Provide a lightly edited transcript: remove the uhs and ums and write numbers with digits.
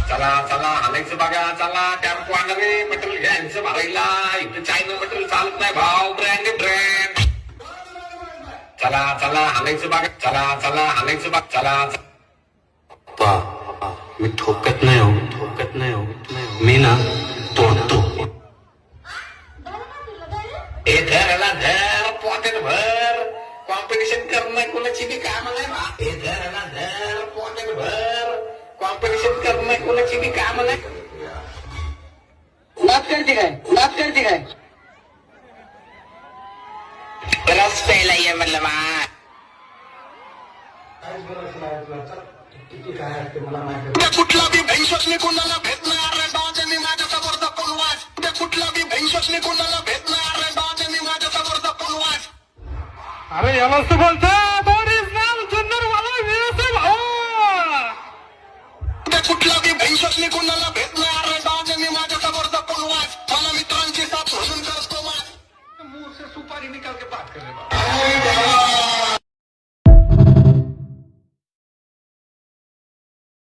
चला चला हालायचं बघा, चला टेम्पो आणा रे, मटेरियल घ्यायचं भरायला. इथं चायना मटेरियल चालत नाही भाव, ब्रँड ब्रँड. चला चला हालायचं बघा, चला चला हालायचं बघा, चला. मी ठोकत नाही हो, ठोकत नाही हो, मी ना तोडतो. हे धरला धर, पोटेल भर. कॉम्पिटिशन करणं कोणाची बी काम नाही बा. हे धरला धर, पोटेल भर. कॉम्पिटिशन करणं कोणाची बी काम नाही. नाच करते काय, नाच करते काय. रस प्यायला ये म्हणलं मा. कुठला बी भैंसोसने कोणाला भेटणार डाजनी माझ्या समोर दपून वाच. कुठला बी भैंसोसने कोणाला भेटणार डाजनी माझ्या समोर दपून वाच. अरे याला असं बोलतात ओरिजिनल जुन्नरवाला वीरचा भाऊ. कुठला बी भैंसोसने कोणाला भेटणार डाजनी माझ्या समोर दपून वाच. मला मित्रांची साथ म्हणून करतो माझ. मुंह से सुपारी निकाल के बात कर रहे.